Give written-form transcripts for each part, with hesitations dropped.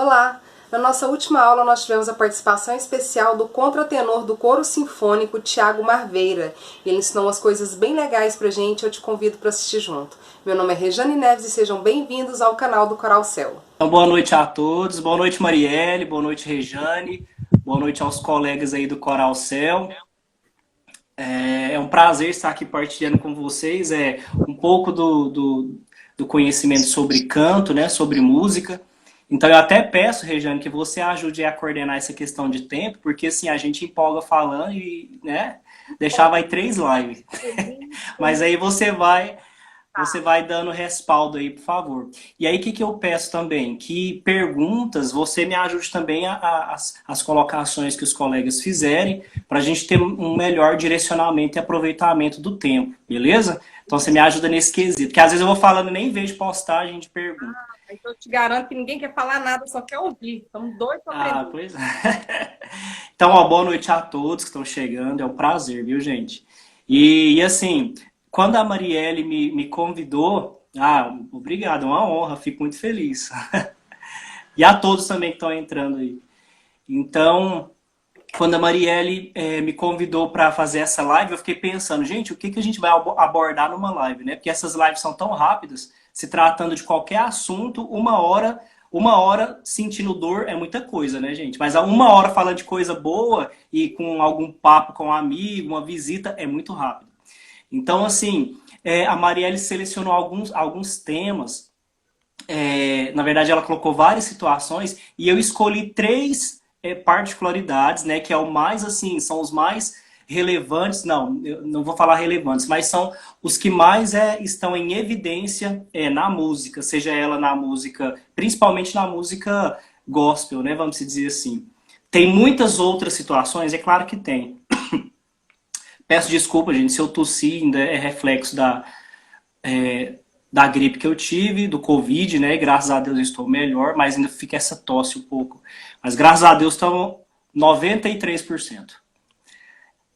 Olá! Na nossa última aula nós tivemos a participação especial do contratenor do coro sinfônico Thiago Marveira. Ele ensinou umas coisas bem legais pra gente, eu te convido para assistir junto. Meu nome é Rejane Neves e sejam bem-vindos ao canal do Coral Céu. Então, boa noite a todos, boa noite Marielle, boa noite Rejane, boa noite aos colegas aí do Coral Céu. É um prazer estar aqui partilhando com vocês um pouco do conhecimento sobre canto, né, sobre música. Então eu até peço, Rejane, que você ajude a coordenar essa questão de tempo, porque assim, a gente empolga falando e, né, deixava aí 3 lives. Mas aí você vai dando respaldo aí, por favor. E aí, o que eu peço também? Que perguntas você me ajude também as colocações que os colegas fizerem, para a gente ter um melhor direcionamento e aproveitamento do tempo, beleza? Então você me ajuda nesse quesito, porque às vezes eu vou falando e nem vejo postagem de pergunta. Então eu te garanto que ninguém quer falar nada, só quer ouvir. Estamos doidos para aprender. Pois é. Então, ó, boa noite a todos que estão chegando, é um prazer, viu, gente? E assim, quando a Marielle me convidou, obrigado, é uma honra, fico muito feliz. E a todos também que estão entrando aí. Então, quando a Marielle me convidou para fazer essa live, eu fiquei pensando, gente, o que a gente vai abordar numa live, né? Porque essas lives são tão rápidas, se tratando de qualquer assunto, uma hora sentindo dor é muita coisa, né, gente? Mas uma hora falando de coisa boa e com algum papo com um amigo, uma visita, é muito rápido. Então, assim, a Marielle selecionou alguns temas. Na verdade, ela colocou várias situações e eu escolhi 3 particularidades, né? Que é o mais, assim, são os mais relevantes. Não, eu não vou falar relevantes, mas são os que mais estão em evidência na música, seja ela na música, principalmente na música gospel, né? Vamos dizer assim. Tem muitas outras situações, é claro que tem. Peço desculpa, gente, se eu tossi, ainda é reflexo da gripe que eu tive, do Covid, né? Graças a Deus eu estou melhor, mas ainda fica essa tosse um pouco. Mas graças a Deus estão 93%.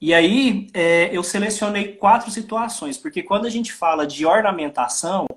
E aí eu selecionei 4 situações, porque quando a gente fala de ornamentação,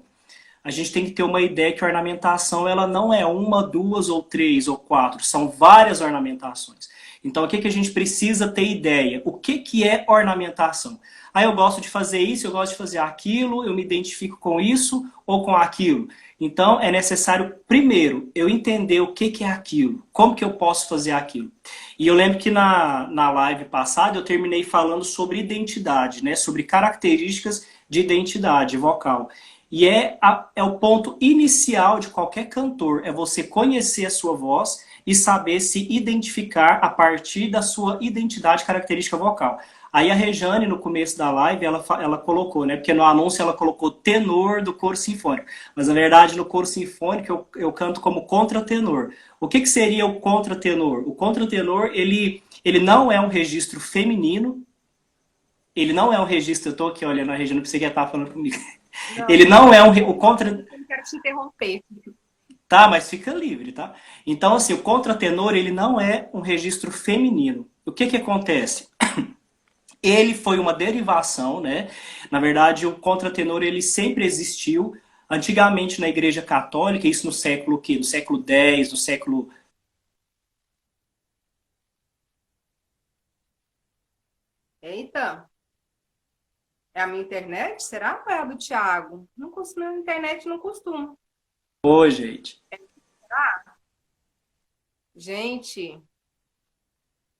a gente tem que ter uma ideia que a ornamentação ela não é uma, 2 ou 3 ou 4, são várias ornamentações. Então, o que a gente precisa ter ideia? O que é ornamentação? Eu gosto de fazer isso, eu gosto de fazer aquilo, eu me identifico com isso ou com aquilo. Então, é necessário, primeiro, eu entender o que é aquilo, como que eu posso fazer aquilo. E eu lembro que na live passada eu terminei falando sobre identidade, né? Sobre características de identidade vocal. E é o ponto inicial de qualquer cantor, é você conhecer a sua voz e saber se identificar a partir da sua identidade característica vocal. Aí a Rejane, no começo da live, ela colocou, né? Porque no anúncio ela colocou tenor do coro sinfônico. Mas na verdade, no coro sinfônico eu canto como contratenor. O que seria o contratenor? O contratenor, ele não é um registro feminino. Ele não é um registro... Eu tô aqui olhando a Rejane, pensei que ela estava falando comigo. Não, Ele não é o contra... não quero te interromper. Tá, mas fica livre, tá? Então, assim, o contratenor, ele não é um registro feminino. O que acontece? Ele foi uma derivação, né? Na verdade, o contratenor, ele sempre existiu. Antigamente, na Igreja Católica, isso no século quê? No século X, no século... Eita, é a minha internet? Será ou é a do Thiago? Não costuma, a internet não costuma. Ô, gente. Gente,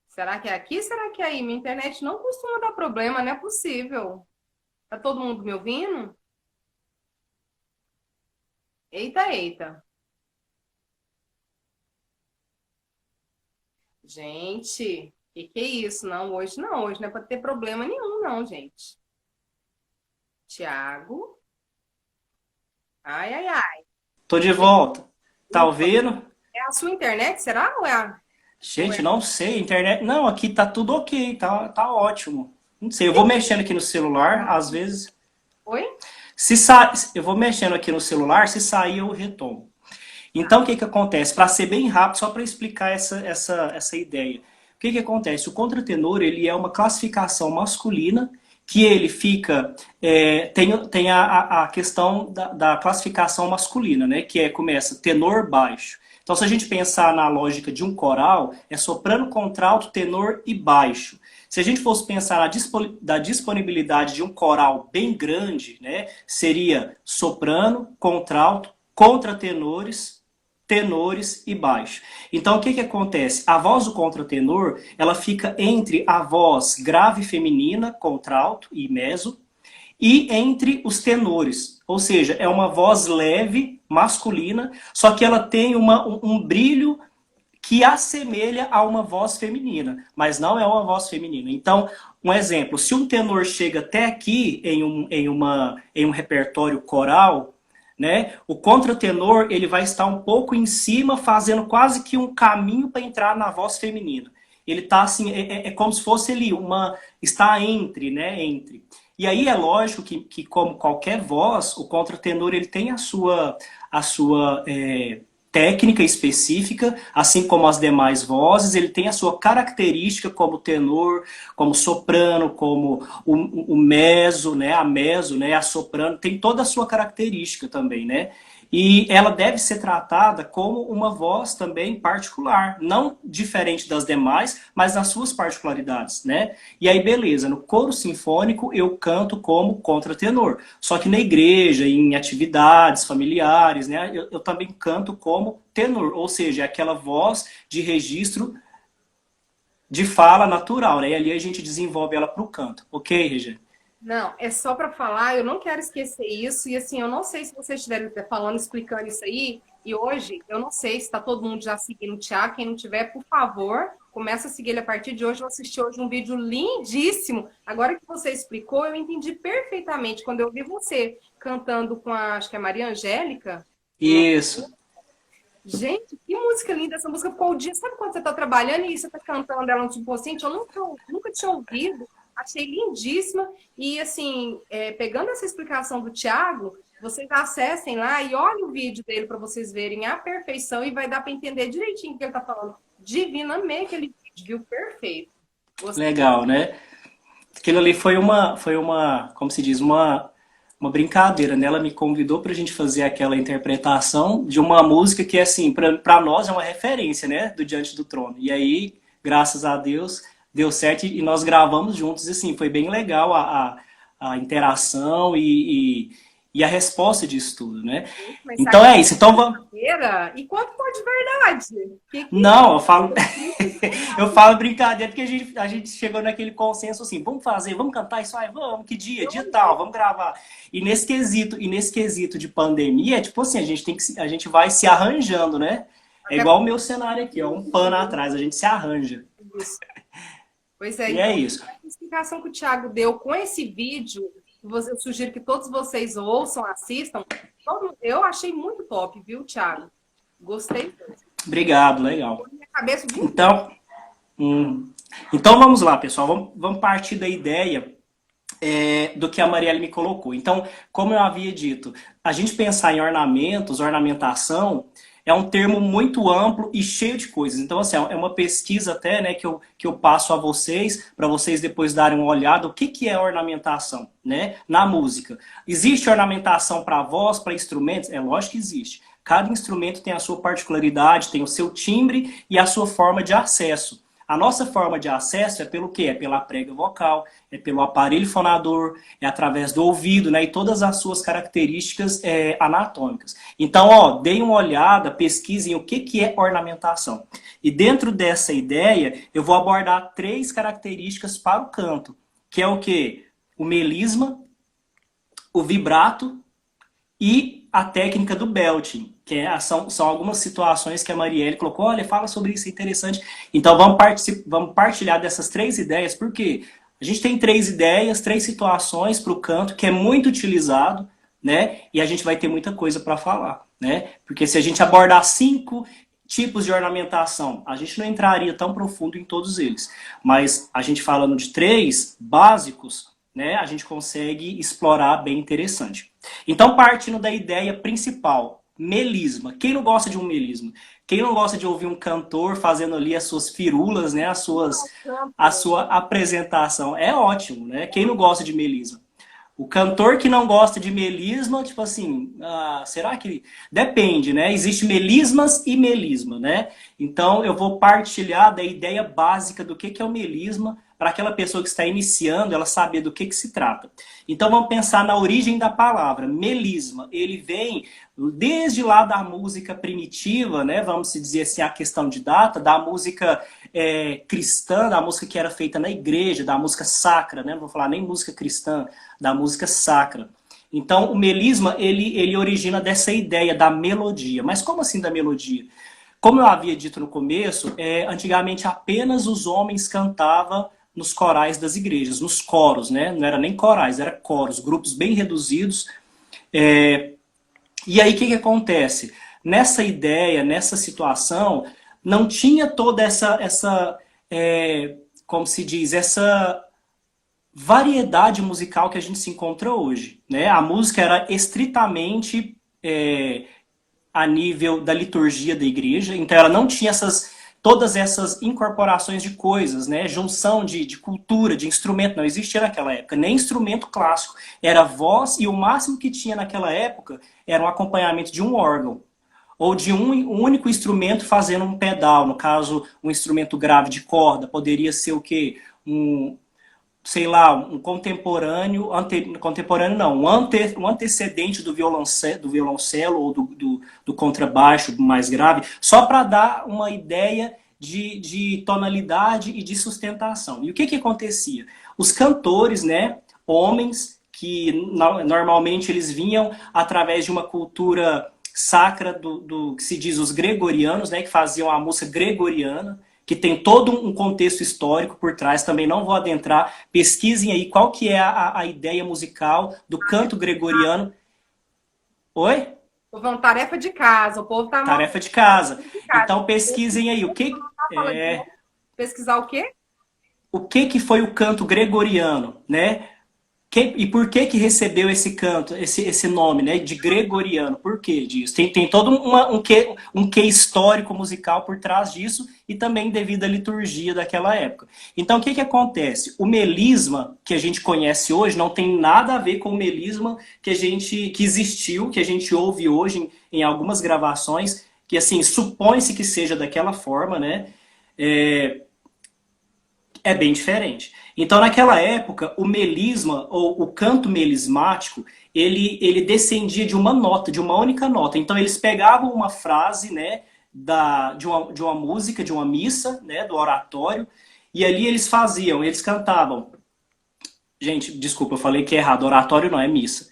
será que é aqui? Será que é aí? Minha internet não costuma dar problema, não é possível. Tá todo mundo me ouvindo? Eita, eita. Gente, que é isso? Não, hoje não. Hoje não é para ter problema nenhum, não, gente. Tiago. Ai, ai, ai. Tô de volta. Tá ouvindo? É a sua internet, será? Ou é a... ou Gente, é... não sei, internet... Não, aqui tá tudo ok, tá ótimo. Não sei, eu vou mexendo aqui no celular, às vezes... Oi? Eu vou mexendo aqui no celular, se sair eu retomo. Então, o que acontece? Para ser bem rápido, só para explicar essa ideia. O que acontece? O contratenor, ele é uma classificação masculina que ele fica... tem a questão da classificação masculina, né? Que começa tenor baixo. Então, se a gente pensar na lógica de um coral, é soprano, contralto, tenor e baixo. Se a gente fosse pensar da disponibilidade de um coral bem grande, né, seria soprano, contralto, contratenores, tenores e baixo. Então, o que acontece? A voz do contratenor, ela fica entre a voz grave feminina, contralto e meso, e entre os tenores. Ou seja, é uma voz leve, masculina, só que ela tem um brilho que assemelha a uma voz feminina, mas não é uma voz feminina. Então, um exemplo, se um tenor chega até aqui em um repertório coral, né, o contratenor ele vai estar um pouco em cima, fazendo quase que um caminho para entrar na voz feminina. Ele está assim, é como se fosse ali, está entre, né, entre. E aí é lógico que como qualquer voz, o contratenor ele tem a sua técnica específica, assim como as demais vozes, ele tem a sua característica como tenor, como soprano, como o meso, né, a meso, né, a soprano, tem toda a sua característica também, né? E ela deve ser tratada como uma voz também particular, não diferente das demais, mas nas suas particularidades, né? E aí, beleza, no coro sinfônico eu canto como contratenor. Só que na igreja, em atividades familiares, né, eu também canto como tenor, ou seja, é aquela voz de registro de fala natural, né? E ali a gente desenvolve ela para o canto. Ok, Regina? Não, é só para falar, eu não quero esquecer isso, e assim, eu não sei se vocês estiverem falando, explicando isso aí, e hoje, eu não sei se está todo mundo já seguindo o Thiago, quem não tiver, por favor, começa a seguir ele a partir de hoje, eu assisti hoje um vídeo lindíssimo, agora que você explicou, eu entendi perfeitamente, quando eu vi você cantando com acho que é Maria Angélica. Isso. Gente, que música linda, essa música ficou o dia, sabe quando você está trabalhando e você está cantando ela no subconsciente? Eu nunca tinha ouvido. Achei lindíssima. E, assim, pegando essa explicação do Thiago, vocês acessem lá e olhem o vídeo dele para vocês verem a perfeição e vai dar para entender direitinho o que ele está falando. Divinamente aquele vídeo, viu? Perfeito. Gostei. Legal, né? Aquilo ali foi como se diz, uma brincadeira, né? Ela me convidou para a gente fazer aquela interpretação de uma música que, assim, para nós é uma referência, né? Do Diante do Trono. E aí, graças a Deus, deu certo e nós gravamos juntos. E, assim, foi bem legal a interação e a resposta disso tudo, né? Mas Então é isso. Então vamos... E quanto for de verdade? Não, eu falo... eu falo brincadeira porque a gente chegou naquele consenso assim, vamos fazer, vamos cantar isso aí, vamos, que dia tal, vamos gravar. E nesse quesito de pandemia, tipo assim, a gente vai se arranjando, né? É igual o meu cenário aqui, ó, um pano atrás, a gente se arranja. Isso. Pois é, e então, é isso. A explicação que o Thiago deu com esse vídeo, eu sugiro que todos vocês ouçam, assistam. Eu achei muito top, viu, Thiago? Gostei muito. Obrigado, legal. Minha cabeça de... Então vamos lá, pessoal. Vamos partir da ideia do que a Marielle me colocou. Então, como eu havia dito, a gente pensar em ornamentos, ornamentação, é um termo muito amplo e cheio de coisas. Então, assim, é uma pesquisa até, né, que eu passo a vocês, para vocês depois darem uma olhada, o que é ornamentação, né, na música. Existe ornamentação para voz, para instrumentos? É lógico que existe. Cada instrumento tem a sua particularidade, tem o seu timbre e a sua forma de acesso. A nossa forma de acesso é pelo quê? É pela prega vocal, é pelo aparelho fonador, é através do ouvido, né? E todas as suas características anatômicas. Então, ó, deem uma olhada, pesquisem o que é ornamentação. E dentro dessa ideia, eu vou abordar 3 características para o canto, que é o quê? O melisma, o vibrato e a técnica do belting, que são algumas situações que a Marielle colocou, olha, fala sobre isso, é interessante. Então vamos partilhar dessas 3 ideias, porque a gente tem 3 ideias, 3 situações para o canto, que é muito utilizado, né? E a gente vai ter muita coisa para falar, né? Porque se a gente abordar 5 tipos de ornamentação, a gente não entraria tão profundo em todos eles. Mas a gente falando de 3 básicos, né, a gente consegue explorar bem interessante. Então, partindo da ideia principal, melisma. Quem não gosta de um melisma? Quem não gosta de ouvir um cantor fazendo ali as suas firulas, né, a sua apresentação? É ótimo, né? Quem não gosta de melisma? O cantor que não gosta de melisma, tipo assim, será que... Depende, né? Existe melismas e melisma, né? Então, eu vou partilhar da ideia básica do que é o melisma, para aquela pessoa que está iniciando, ela saber do que se trata. Então, vamos pensar na origem da palavra. Melisma, ele vem desde lá da música primitiva, né? Vamos dizer assim, a questão de data, da música cristã, da música que era feita na igreja, da música sacra, né? Não vou falar nem música cristã, da música sacra. Então, o melisma, ele origina dessa ideia da melodia. Mas como assim da melodia? Como eu havia dito no começo, antigamente apenas os homens cantavam nos corais das igrejas, nos coros, né? Não era nem corais, era coros, grupos bem reduzidos. E aí o que acontece? Nessa ideia, nessa situação, não tinha toda essa como se diz, essa variedade musical que a gente se encontra hoje, né? A música era estritamente a nível da liturgia da igreja, então ela não tinha todas essas incorporações de coisas, né? Junção de cultura, de instrumento, não existia naquela época, nem instrumento clássico, era voz, e o máximo que tinha naquela época era um acompanhamento de um órgão, ou de um único instrumento fazendo um pedal, no caso, um instrumento grave de corda, poderia ser o quê? Sei lá, um contemporâneo, contemporâneo não, um antecedente do violoncelo ou do contrabaixo mais grave, só para dar uma ideia de tonalidade e de sustentação. E o que acontecia? Os cantores, né, homens, que normalmente eles vinham através de uma cultura sacra do que se diz os gregorianos, né, que faziam a música gregoriana, que tem todo um contexto histórico por trás, também não vou adentrar. Pesquisem aí qual que é a ideia musical do canto gregoriano. Oi? Tarefa de casa, o povo tá... Tarefa de casa. Então pesquisem aí. Pesquisar o quê? O que foi o canto gregoriano, né? E por que recebeu esse canto, esse nome, né, de gregoriano? Por que disso? Tem todo um quê histórico musical por trás disso e também devido à liturgia daquela época. Então, o que acontece? O melisma que a gente conhece hoje não tem nada a ver com o melisma que existiu, que a gente ouve hoje em algumas gravações, que assim, supõe-se que seja daquela forma, né? É bem diferente. Então, naquela época, o melisma, ou o canto melismático, ele descendia de uma nota, de uma única nota. Então, eles pegavam uma frase, né, de uma música, de uma missa, né, do oratório, e ali eles cantavam. Gente, desculpa, eu falei que é errado. Oratório não é missa.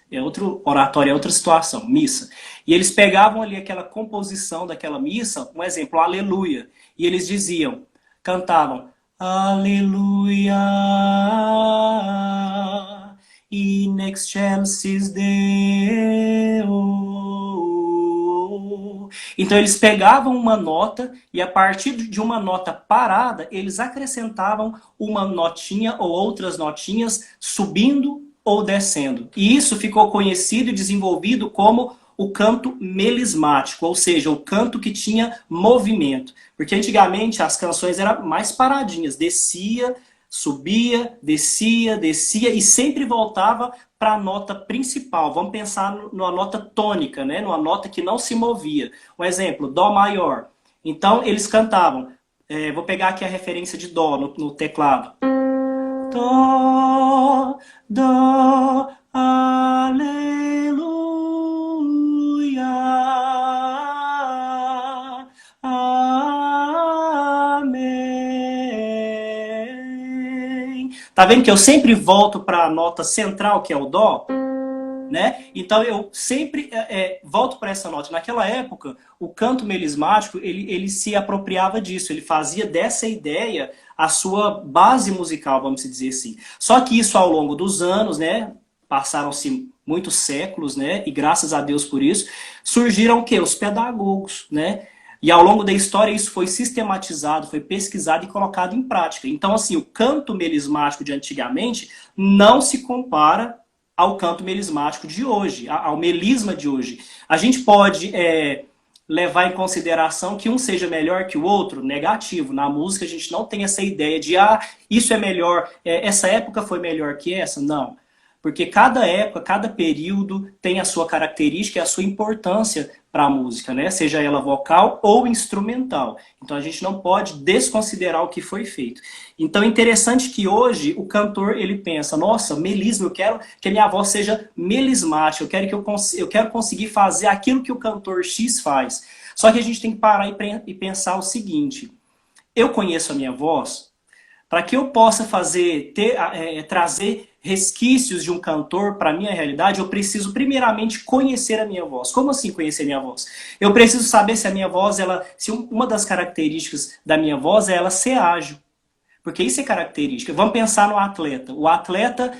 Oratório é outra situação, missa. E eles pegavam ali aquela composição daquela missa, um exemplo, aleluia. E eles cantavam, aleluia, in excelsis Deo. Então eles pegavam uma nota e a partir de uma nota parada, eles acrescentavam uma notinha ou outras notinhas subindo ou descendo. E isso ficou conhecido e desenvolvido como o canto melismático, ou seja, o canto que tinha movimento. Porque antigamente as canções eram mais paradinhas, descia, subia, descia, descia e sempre voltava para a nota principal. Vamos pensar numa nota tônica, né? Numa nota que não se movia. Um exemplo, Dó maior. Então eles cantavam, vou pegar aqui a referência de Dó no teclado. Dó, Dó, aleluia. Amém. Tá vendo que eu sempre volto para a nota central, que é o Dó? Né? Então eu sempre volto para essa nota. Naquela época, o canto melismático, ele se apropriava disso, ele fazia dessa ideia a sua base musical, vamos dizer assim. Só que isso ao longo dos anos, né, passaram-se muitos séculos, né, e graças a Deus por isso, surgiram o quê? Os pedagogos, né? E ao longo da história isso foi sistematizado, foi pesquisado e colocado em prática. Então, assim, o canto melismático de antigamente não se compara ao canto melismático de hoje, ao melisma de hoje. A gente pode levar em consideração que um seja melhor que o outro? Negativo. Na música a gente não tem essa ideia de, isso é melhor, essa época foi melhor que essa? Não. Porque cada época, cada período tem a sua característica e a sua importância para a música, né? Seja ela vocal ou instrumental. Então a gente não pode desconsiderar o que foi feito. Então é interessante que hoje o cantor ele pensa, nossa, melisma, eu quero que a minha voz seja melismática, eu quero conseguir fazer aquilo que o cantor X faz. Só que a gente tem que parar e pensar o seguinte, eu conheço a minha voz, para que eu possa trazer resquícios de um cantor para a minha realidade, eu preciso primeiramente conhecer a minha voz. Como assim conhecer a minha voz? Eu preciso saber se a minha voz, se uma das características da minha voz é ela ser ágil. Porque isso é característica. Vamos pensar no atleta. O atleta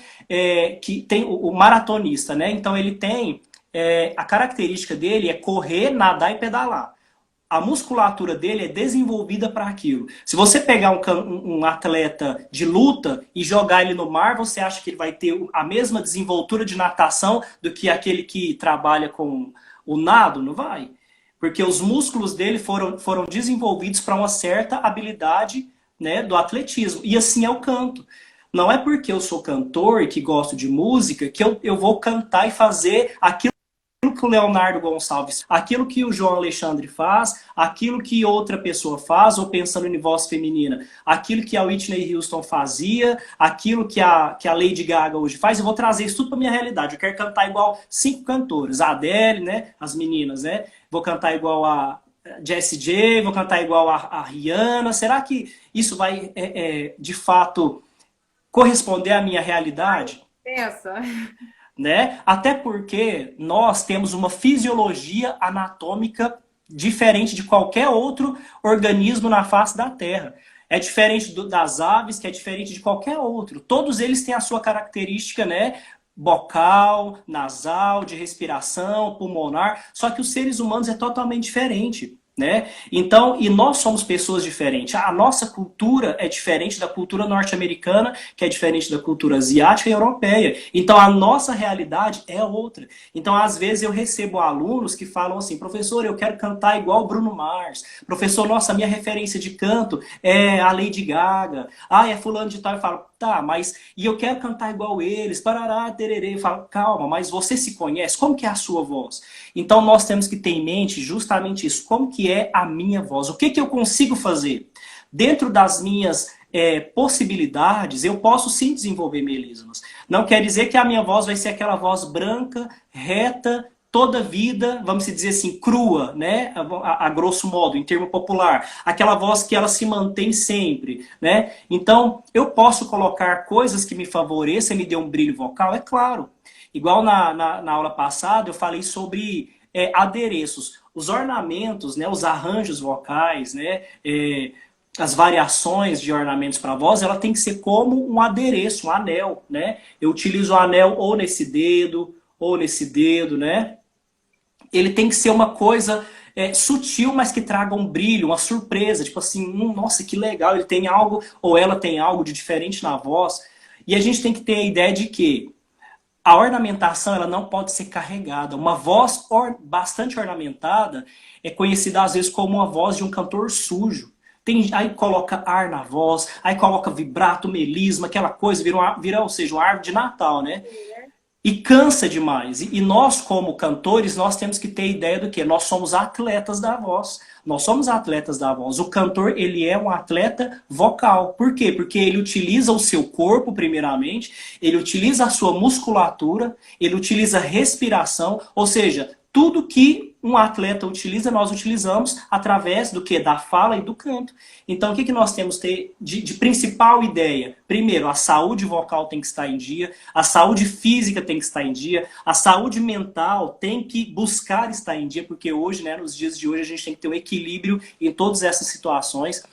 que tem o maratonista, né? Então ele tem a característica dele é correr, nadar e pedalar. A musculatura dele é desenvolvida para aquilo. Se você pegar um atleta de luta e jogar ele no mar, você acha que ele vai ter a mesma desenvoltura de natação do que aquele que trabalha com o nado? Não vai. Porque os músculos dele foram desenvolvidos para uma certa habilidade, né, do atletismo. E assim é o canto. Não é porque eu sou cantor e que gosto de música que eu vou cantar e fazer aquilo que o Leonardo Gonçalves, aquilo que o João Alexandre faz, aquilo que outra pessoa faz, ou pensando em voz feminina, aquilo que a Whitney Houston fazia, aquilo que a Lady Gaga hoje faz, eu vou trazer isso tudo para minha realidade. Eu quero cantar igual 5 cantores, a Adele, né, as meninas, né, vou cantar igual a Jessie J, vou cantar igual a Rihanna. Será que isso vai, de fato, corresponder à minha realidade? Pensa. Né? Até porque nós temos uma fisiologia anatômica diferente de qualquer outro organismo na face da Terra. É diferente das aves, que é diferente de qualquer outro. Todos eles têm a sua característica, né? Bocal, nasal, de respiração, pulmonar. Só que os seres humanos é totalmente diferente. Né? Então, e nós somos pessoas diferentes. A nossa cultura é diferente da cultura norte-americana, que é diferente da cultura asiática e europeia. Então, a nossa realidade é outra. Então, às vezes eu recebo alunos que falam assim, professor, eu quero cantar igual Bruno Mars. Professor, nossa, minha referência de canto é a Lady Gaga. Ah, é fulano de tal. Eu falo, tá, mas e eu quero cantar igual eles, parará, tererê. Eu falo, calma, mas você se conhece? Como que é a sua voz? Então nós temos que ter em mente justamente isso, como que é a minha voz, o que que eu consigo fazer? Dentro das minhas possibilidades, eu posso sim desenvolver melismas. Não quer dizer que a minha voz vai ser aquela voz branca, reta, toda vida, vamos dizer assim, crua, né? A grosso modo, em termo popular. Aquela voz que ela se mantém sempre, né? Então, eu posso colocar coisas que me favoreçam e me dê um brilho vocal, é claro. Igual na aula passada, eu falei sobre adereços. Os ornamentos, né? Os arranjos vocais, né? As variações de ornamentos para a voz, ela tem que ser como um adereço, um anel, né? Eu utilizo o anel ou nesse dedo, né? Ele tem que ser uma coisa sutil, mas que traga um brilho, uma surpresa. Tipo assim, nossa, que legal, ele tem algo, ou ela tem algo de diferente na voz. E a gente tem que ter a ideia de que a ornamentação ela não pode ser carregada. Uma voz bastante ornamentada é conhecida às vezes como uma voz de um cantor sujo. Aí coloca ar na voz, aí coloca vibrato, melisma, aquela coisa, ou seja, uma árvore de Natal, né? E cansa demais. E nós, como cantores, nós temos que ter a ideia do quê? Nós somos atletas da voz. Nós somos atletas da voz. O cantor, ele é um atleta vocal. Por quê? Porque ele utiliza o seu corpo, primeiramente, ele utiliza a sua musculatura, ele utiliza a respiração, ou seja, tudo que um atleta utiliza, nós utilizamos através do quê? Da fala e do canto. Então, o que nós temos que ter de principal ideia? Primeiro, a saúde vocal tem que estar em dia, a saúde física tem que estar em dia, a saúde mental tem que buscar estar em dia, porque hoje, né, nos dias de hoje, a gente tem que ter um equilíbrio em todas essas situações.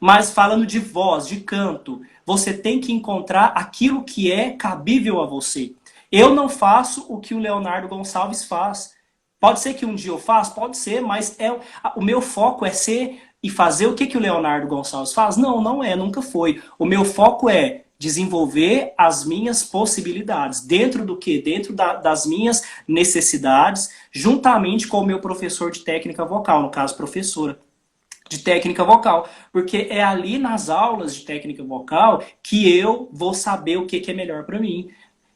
Mas falando de voz, de canto, você tem que encontrar aquilo que é cabível a você. Eu não faço o que o Leonardo Gonçalves faz. Pode ser que um dia eu faça? Pode ser, mas o meu foco é ser e fazer o que o Leonardo Gonçalves faz? Não, não é, nunca foi. O meu foco é desenvolver as minhas possibilidades. Dentro do quê? Dentro das minhas necessidades, juntamente com o meu professor de técnica vocal, no caso, professora de técnica vocal. Porque é ali nas aulas de técnica vocal que eu vou saber o que é melhor para mim.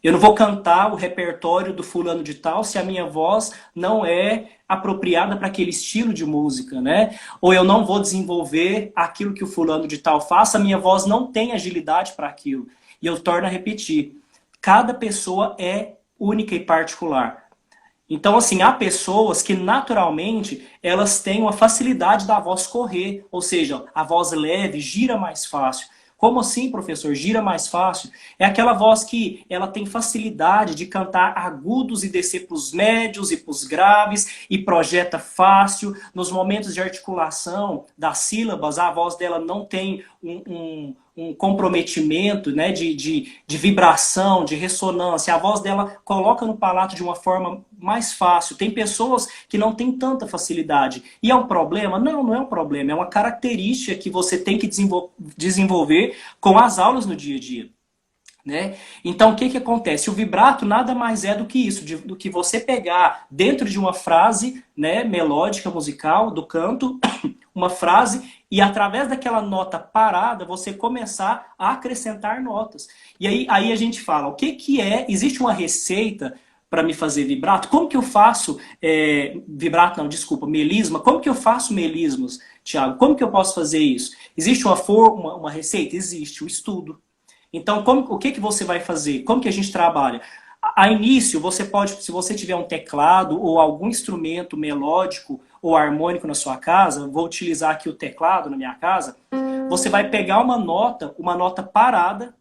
Eu não vou cantar o repertório do fulano de tal se a minha voz não é apropriada para aquele estilo de música, né? Ou eu não vou desenvolver aquilo que o fulano de tal faça, a minha voz não tem agilidade para aquilo. E eu torno a repetir. Cada pessoa é única e particular. Então, assim, há pessoas que naturalmente elas têm uma facilidade da voz correr, ou seja, a voz leve, gira mais fácil. Como assim, professor? Gira mais fácil? É aquela voz que ela tem facilidade de cantar agudos e descer para os médios e para os graves e projeta fácil. Nos momentos de articulação das sílabas, a voz dela não tem um comprometimento, né, de vibração, de ressonância. A voz dela coloca no palato de uma forma mais fácil. Tem pessoas que não têm tanta facilidade. E é um problema? Não, não é um problema. É uma característica que você tem que desenvolver com as aulas no dia a dia. Né? Então, o que, que acontece? O vibrato nada mais é do que isso, do que você pegar dentro de uma frase, né, melódica, musical, do canto, uma frase, e através daquela nota parada, você começar a acrescentar notas. E aí a gente fala, o que, que é? Existe uma receita para me fazer vibrato? Como que eu faço vibrato? Não, desculpa, melisma. Como que eu faço melismas, Thiago? Como que eu posso fazer isso? Existe uma receita? Existe, o estudo. Então, o que você vai fazer? Como que a gente trabalha? A início, você pode, se você tiver um teclado ou algum instrumento melódico ou harmônico na sua casa, vou utilizar aqui o teclado na minha casa, você vai pegar uma nota parada,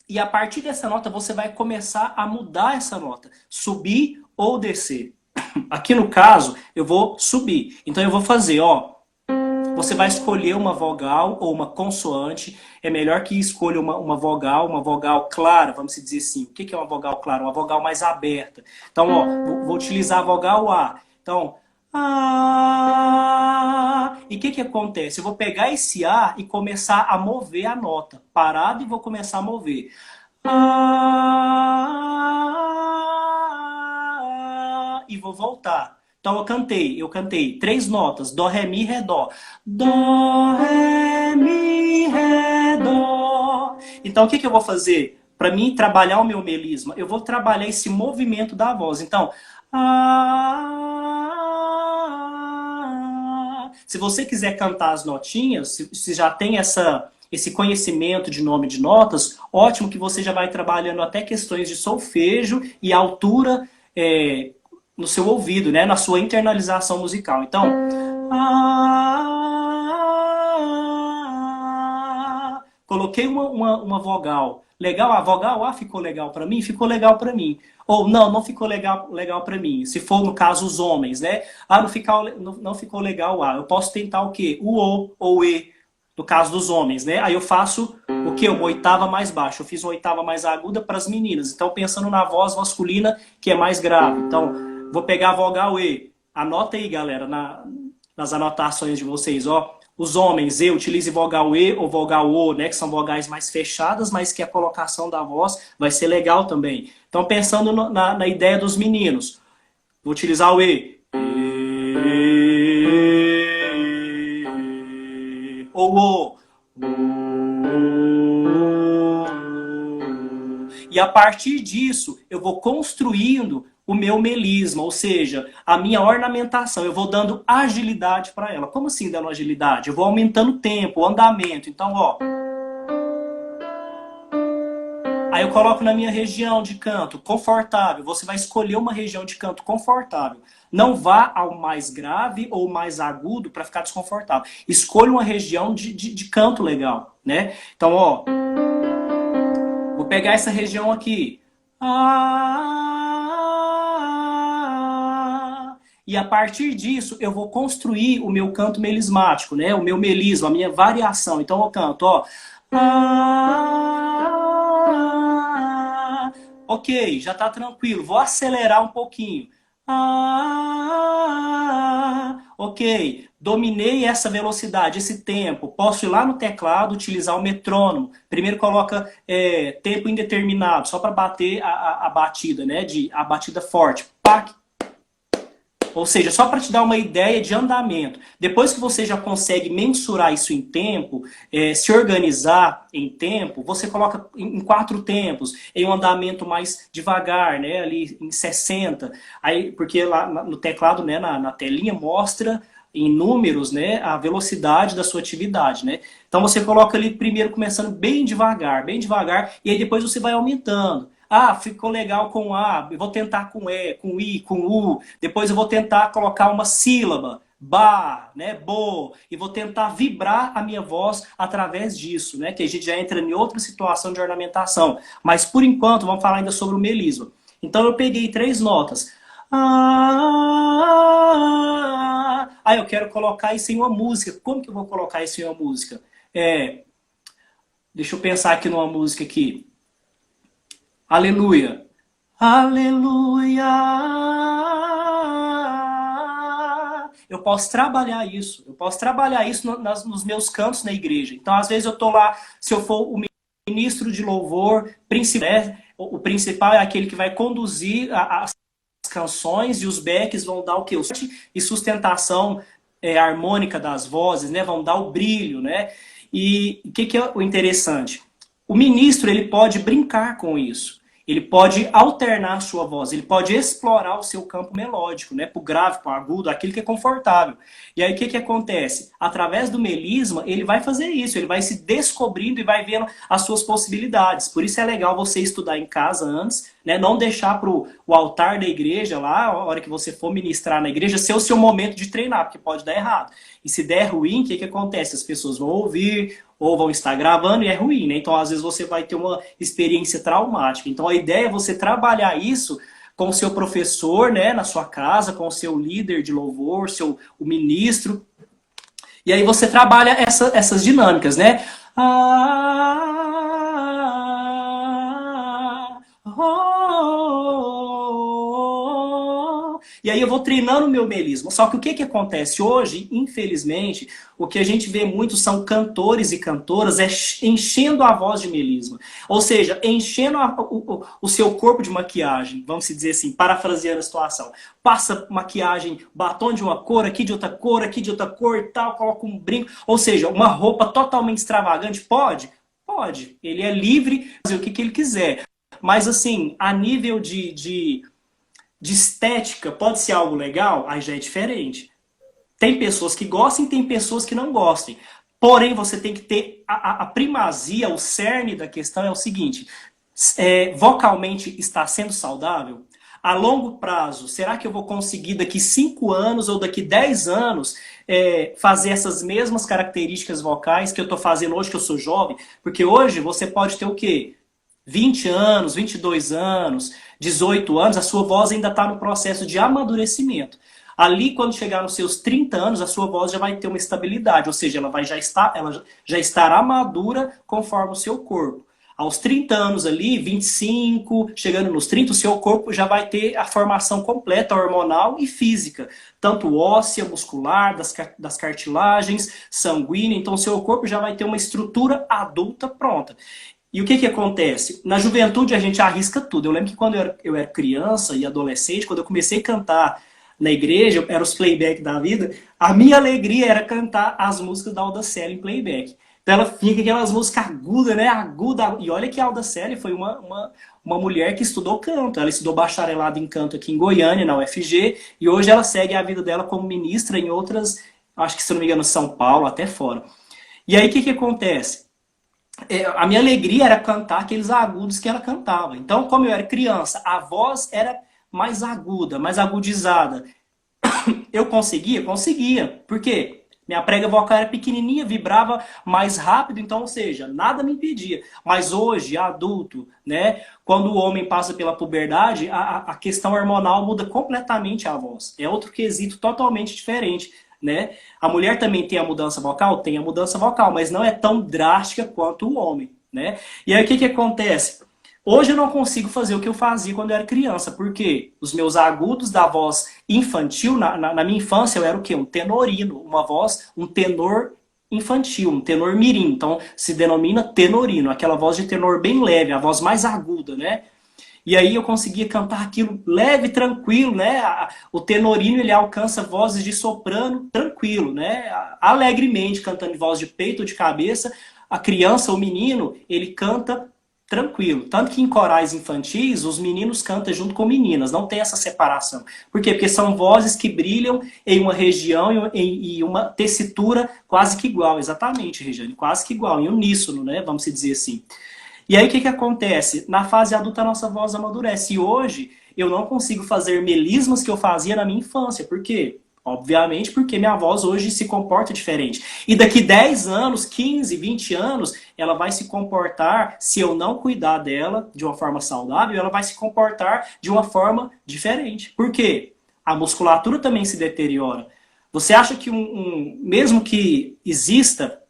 e a partir dessa nota você vai começar a mudar essa nota, subir ou descer. Aqui no caso, eu vou subir. Então eu vou fazer, ó, você vai escolher uma vogal ou uma consoante. É melhor que escolha uma vogal clara, vamos dizer assim. O que é uma vogal clara? Uma vogal mais aberta. Então, ó, vou utilizar a vogal A. Então, A. E o que acontece? Eu vou pegar esse A e começar a mover a nota. Parado e vou começar a mover. A. E vou voltar. Então eu cantei 3 notas, Dó, Ré, Mi, Ré, Dó. Dó, Ré, Mi, Ré, Dó. Então o que eu vou fazer? Para mim trabalhar o meu melisma, eu vou trabalhar esse movimento da voz. Então, se você quiser cantar as notinhas, se já tem esse conhecimento de nome de notas, ótimo que você já vai trabalhando até questões de solfejo e altura no seu ouvido, né? Na sua internalização musical. Então, coloquei uma vogal. Legal, a vogal A ficou legal para mim? Ficou legal para mim. Ou não ficou legal para mim. Se for, no caso, os homens, né? Não ficou legal A. Eu posso tentar o quê? O O ou o E, no caso dos homens, né? Aí eu faço o quê? Uma oitava mais baixa. Eu fiz uma oitava mais aguda para as meninas. Então, pensando na voz masculina, que é mais grave. Então, vou pegar a vogal E. Anota aí, galera, nas anotações de vocês, ó. Os homens, utilize vogal E ou vogal O, né? Que são vogais mais fechadas, mas que a colocação da voz vai ser legal também. Então, pensando na ideia dos meninos, vou utilizar o E. Ou O. E a partir disso, eu vou construindo o meu melisma, ou seja, a minha ornamentação. Eu vou dando agilidade para ela. Como assim dando agilidade? Eu vou aumentando o tempo, o andamento. Então, ó. Aí eu coloco na minha região de canto confortável. Você vai escolher uma região de canto confortável. Não vá ao mais grave ou mais agudo para ficar desconfortável. Escolha uma região de canto legal, né? Então, ó. Vou pegar essa região aqui. E a partir disso, eu vou construir o meu canto melismático, né? O meu melisma, a minha variação. Então, eu canto, ó. Ok, já tá tranquilo. Vou acelerar um pouquinho. Ok, dominei essa velocidade, esse tempo. Posso ir lá no teclado, utilizar o metrônomo. Primeiro coloca tempo indeterminado, só para bater a batida, né? A batida forte. Pac, Ou seja, só para te dar uma ideia de andamento. Depois que você já consegue mensurar isso em tempo, se organizar em tempo, você coloca em 4 tempos, em um andamento mais devagar, né, ali em 60. Aí, porque lá no teclado, né, na telinha, mostra em números, né, a velocidade da sua atividade, né? Então você coloca ali primeiro começando bem devagar, e aí depois você vai aumentando. Ah, ficou legal com A, eu vou tentar com E, com I, com U, depois eu vou tentar colocar uma sílaba, ba, né, bo, e vou tentar vibrar a minha voz através disso, né, que a gente já entra em outra situação de ornamentação. Mas por enquanto vamos falar ainda sobre o melisma. Então eu peguei 3 notas. Ah, eu quero colocar isso em uma música. Como que eu vou colocar isso em uma música? Deixa eu pensar aqui numa música aqui. Aleluia. Aleluia. Eu posso trabalhar isso. Eu posso trabalhar isso nos meus cantos na igreja. Então, às vezes, eu estou lá, se eu for o ministro de louvor, o principal é aquele que vai conduzir as canções e os backs vão dar o quê? E sustentação harmônica das vozes, né? Vão dar o brilho, né? E o que é o interessante? O ministro ele pode brincar com isso. Ele pode alternar a sua voz, ele pode explorar o seu campo melódico, né? Para o grave, para o agudo, aquilo que é confortável. E aí o que acontece? Através do melisma, ele vai fazer isso, ele vai se descobrindo e vai vendo as suas possibilidades. Por isso é legal você estudar em casa antes, né? Não deixar para o altar da igreja lá, a hora que você for ministrar na igreja, ser o seu momento de treinar, porque pode dar errado. E se der ruim, o que acontece? As pessoas vão ouvir, ou vão estar gravando e é ruim, né? Então, às vezes, você vai ter uma experiência traumática. Então, a ideia é você trabalhar isso com o seu professor, né, na sua casa, com o seu líder de louvor, o ministro. E aí você trabalha essas dinâmicas, né? E aí eu vou treinando o meu melisma. Só que o que acontece hoje, infelizmente, o que a gente vê muito são cantores e cantoras enchendo a voz de melisma. Ou seja, enchendo o seu corpo de maquiagem, vamos dizer assim, parafraseando a situação. Passa maquiagem, batom de uma cor, aqui de outra cor, aqui de outra cor e tal, coloca um brinco. Ou seja, uma roupa totalmente extravagante. Pode? Pode. Ele é livre de fazer o que ele quiser. Mas assim, a nível de estética, pode ser algo legal? Aí já é diferente. Tem pessoas que gostem, tem pessoas que não gostem. Porém, você tem que ter a primazia, o cerne da questão é o seguinte. Vocalmente está sendo saudável? A longo prazo, será que eu vou conseguir daqui 5 anos ou daqui 10 anos fazer essas mesmas características vocais que eu estou fazendo hoje, que eu sou jovem? Porque hoje você pode ter o quê? 20 anos, 22 anos, 18 anos, a sua voz ainda está no processo de amadurecimento. Ali, quando chegar nos seus 30 anos, a sua voz já vai ter uma estabilidade, ou seja, ela já estará madura conforme o seu corpo. Aos 30 anos ali, 25, chegando nos 30, o seu corpo já vai ter a formação completa hormonal e física, tanto óssea, muscular, das cartilagens, sanguínea, então o seu corpo já vai ter uma estrutura adulta pronta. E o que acontece? Na juventude a gente arrisca tudo. Eu lembro que quando eu era criança e adolescente, quando eu comecei a cantar na igreja, era os playback da vida, a minha alegria era cantar as músicas da Audacely em playback. Então ela fica aquelas músicas agudas, né? Aguda. E olha que a Audacely foi uma mulher que estudou canto. Ela estudou bacharelado em canto aqui em Goiânia, na UFG, e hoje ela segue a vida dela como ministra em outras, acho que se não me engano, São Paulo, até fora. E aí o que acontece? A minha alegria era cantar aqueles agudos que ela cantava. Então, como eu era criança, a voz era mais aguda, mais agudizada. Eu conseguia? Conseguia. Por quê? Minha prega vocal era pequenininha, vibrava mais rápido, então, ou seja, nada me impedia. Mas hoje, adulto, né, quando o homem passa pela puberdade, a questão hormonal muda completamente a voz. É outro quesito totalmente diferente. Né? A mulher também tem a mudança vocal? Tem a mudança vocal, mas não é tão drástica quanto o homem. Né? E aí o que acontece? Hoje eu não consigo fazer o que eu fazia quando eu era criança, porque os meus agudos da voz infantil, na minha infância eu era o quê? Um tenorino, uma voz, um tenor infantil, um tenor mirim, então se denomina tenorino, aquela voz de tenor bem leve, a voz mais aguda, né? E aí eu conseguia cantar aquilo leve, tranquilo, né? O tenorino, ele alcança vozes de soprano tranquilo, né? Alegremente, cantando em voz de peito ou de cabeça. A criança, o menino, ele canta tranquilo. Tanto que em corais infantis, os meninos cantam junto com meninas, não tem essa separação. Por quê? Porque são vozes que brilham em uma região e uma tessitura quase que igual. Exatamente, Regiane, quase que igual, em uníssono, né? Vamos dizer assim. E aí o que, que acontece? Na fase adulta a nossa voz amadurece. E hoje eu não consigo fazer melismas que eu fazia na minha infância. Por quê? Obviamente porque minha voz hoje se comporta diferente. E daqui 10 anos, 15, 20 anos, ela vai se comportar, se eu não cuidar dela de uma forma saudável, ela vai se comportar de uma forma diferente. Por quê? A musculatura também se deteriora. Você acha que mesmo que exista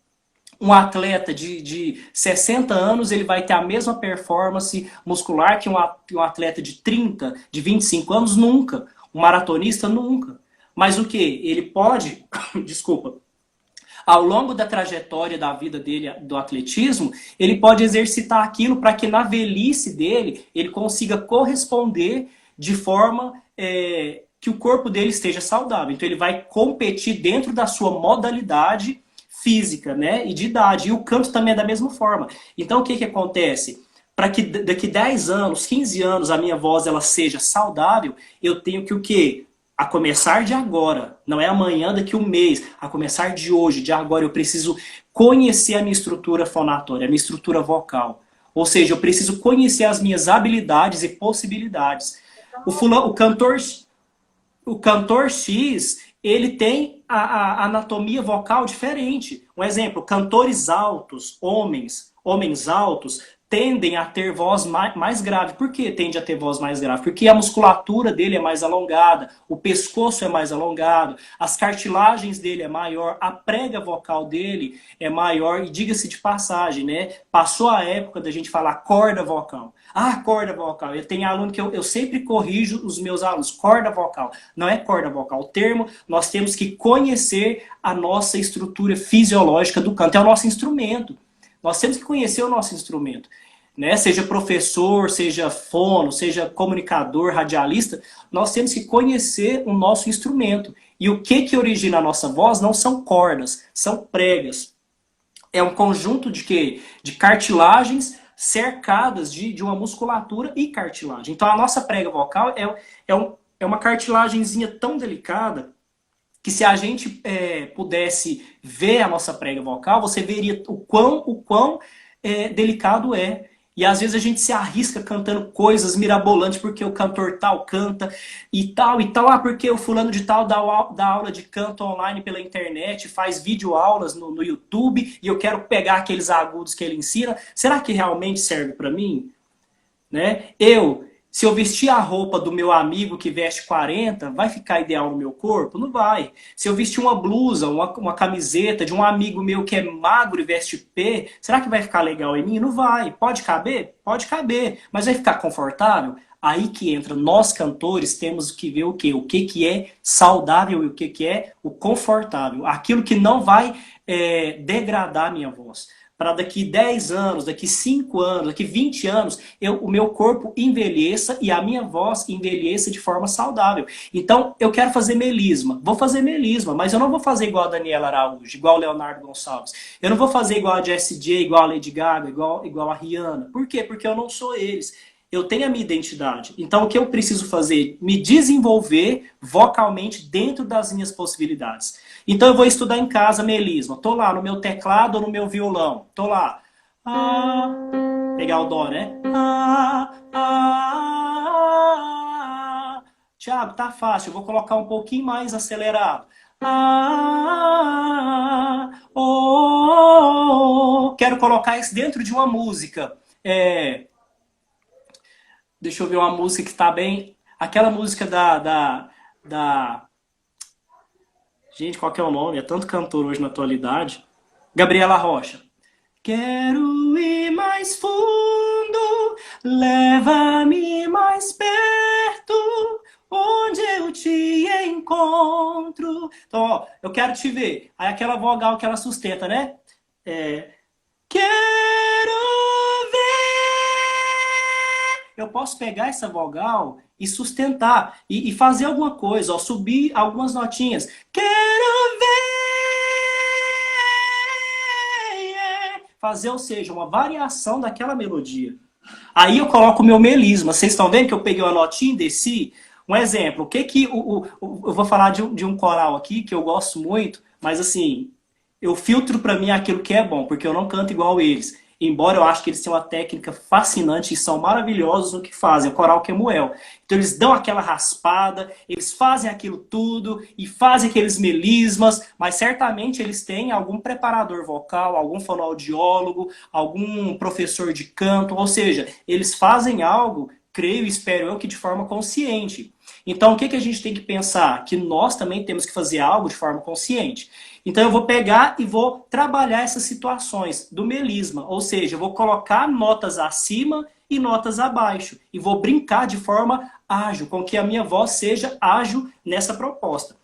um atleta de 60 anos, ele vai ter a mesma performance muscular que um atleta de 30, de 25 anos? Nunca. Um maratonista? Nunca. Mas o que? Ele pode, desculpa, ao longo da trajetória da vida dele, do atletismo, ele pode exercitar aquilo para que na velhice dele, ele consiga corresponder de forma que o corpo dele esteja saudável. Então ele vai competir dentro da sua modalidade física, né, e de idade. E o canto também é da mesma forma. Então o que acontece? Para que daqui 10 anos, 15 anos, a minha voz ela seja saudável, eu tenho que o quê? A começar de agora, não é amanhã, daqui um mês, a começar de hoje, de agora, eu preciso conhecer a minha estrutura fonatória, a minha estrutura vocal. Ou seja, eu preciso conhecer as minhas habilidades e possibilidades. O cantor X, ele tem a anatomia vocal diferente. Um exemplo, cantores altos, homens altos, tendem a ter voz mais grave. Por que tende a ter voz mais grave? Porque a musculatura dele é mais alongada, o pescoço é mais alongado, as cartilagens dele é maior, a prega vocal dele é maior. E diga-se de passagem, né? Passou a época da gente falar corda vocal. Ah, corda vocal. Eu tenho aluno que eu sempre corrijo os meus alunos. Corda vocal. Não é corda vocal. O termo, nós temos que conhecer a nossa estrutura fisiológica do canto. É o nosso instrumento. Nós temos que conhecer o nosso instrumento. Né? Seja professor, seja fono, seja comunicador, radialista, nós temos que conhecer o nosso instrumento. E o que origina a nossa voz não são cordas, são pregas. É um conjunto de quê? De cartilagens cercadas de uma musculatura e cartilagem. Então a nossa prega vocal é uma cartilagenzinha tão delicada que se a gente pudesse ver a nossa prega vocal, você veria o quão delicado é. E às vezes a gente se arrisca cantando coisas mirabolantes porque o cantor tal canta e tal. Ah, porque o fulano de tal dá aula de canto online pela internet, faz videoaulas no YouTube e eu quero pegar aqueles agudos que ele ensina. Será que realmente serve para mim? Né? Se eu vestir a roupa do meu amigo que veste 40, vai ficar ideal no meu corpo? Não vai. Se eu vestir uma blusa, uma camiseta de um amigo meu que é magro e veste P, será que vai ficar legal em mim? Não vai. Pode caber? Pode caber. Mas vai ficar confortável? Aí que entra, nós cantores temos que ver o quê? O que é saudável e o que é o confortável. Aquilo que não vai degradar a minha voz. Para daqui 10 anos, daqui 5 anos, daqui 20 anos, o meu corpo envelheça e a minha voz envelheça de forma saudável. Então, eu quero fazer melisma. Vou fazer melisma, mas eu não vou fazer igual a Daniela Araújo, igual a Leonardo Gonçalves. Eu não vou fazer igual a Jessie J, igual a Lady Gaga, igual a Rihanna. Por quê? Porque eu não sou eles. Eu tenho a minha identidade. Então, o que eu preciso fazer? Me desenvolver vocalmente dentro das minhas possibilidades. Então, eu vou estudar em casa melisma. Tô lá no meu teclado ou no meu violão. Tô lá. Ah, pegar o dó, né? Tiago, tá fácil. Eu vou colocar um pouquinho mais acelerado. Quero colocar isso dentro de uma música. Deixa eu ver uma música que tá bem... Aquela música da... Gente, qual que é o nome? É tanto cantor hoje na atualidade. Gabriela Rocha. Quero ir mais fundo, leva-me mais perto, onde eu te encontro. Então, ó, eu quero te ver. Aí aquela vogal que ela sustenta, né? Quero ver eu posso pegar essa vogal e sustentar, e fazer alguma coisa, ó, subir algumas notinhas. Quero ver! Fazer, ou seja, uma variação daquela melodia. Aí eu coloco o meu melisma. Vocês estão vendo que eu peguei uma notinha e desci? Um exemplo, o que que eu vou falar de um coral aqui que eu gosto muito, mas assim, eu filtro para mim aquilo que é bom, porque eu não canto igual eles. Embora eu acho que eles têm uma técnica fascinante e são maravilhosos no que fazem, o coral Kemuel. Então eles dão aquela raspada, eles fazem aquilo tudo e fazem aqueles melismas, mas certamente eles têm algum preparador vocal, algum fonoaudiólogo, algum professor de canto, ou seja, eles fazem algo, creio e espero eu, que de forma consciente. Então o que a gente tem que pensar? Que nós também temos que fazer algo de forma consciente. Então eu vou pegar e vou trabalhar essas situações do melisma, ou seja, eu vou colocar notas acima e notas abaixo, e vou brincar de forma ágil, com que a minha voz seja ágil nessa proposta.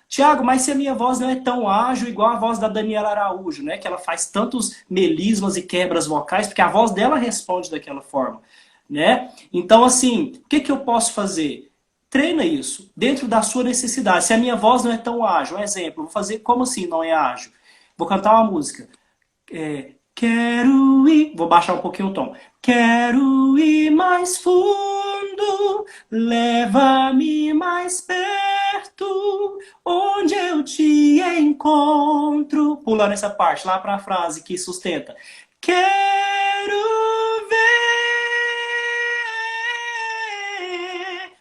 Tiago, mas se a minha voz não é tão ágil igual a voz da Daniela Araújo, né, que ela faz tantos melismas e quebras vocais, porque a voz dela responde daquela forma, né? Então assim, o que eu posso fazer? Treina isso, dentro da sua necessidade. Se a minha voz não é tão ágil, um exemplo, vou fazer como assim não é ágil? Vou cantar uma música. Quero ir... Vou baixar um pouquinho o tom. Quero ir mais fundo, leva-me mais perto, onde eu te encontro. Pulando essa parte, lá para a frase que sustenta. Quero ver.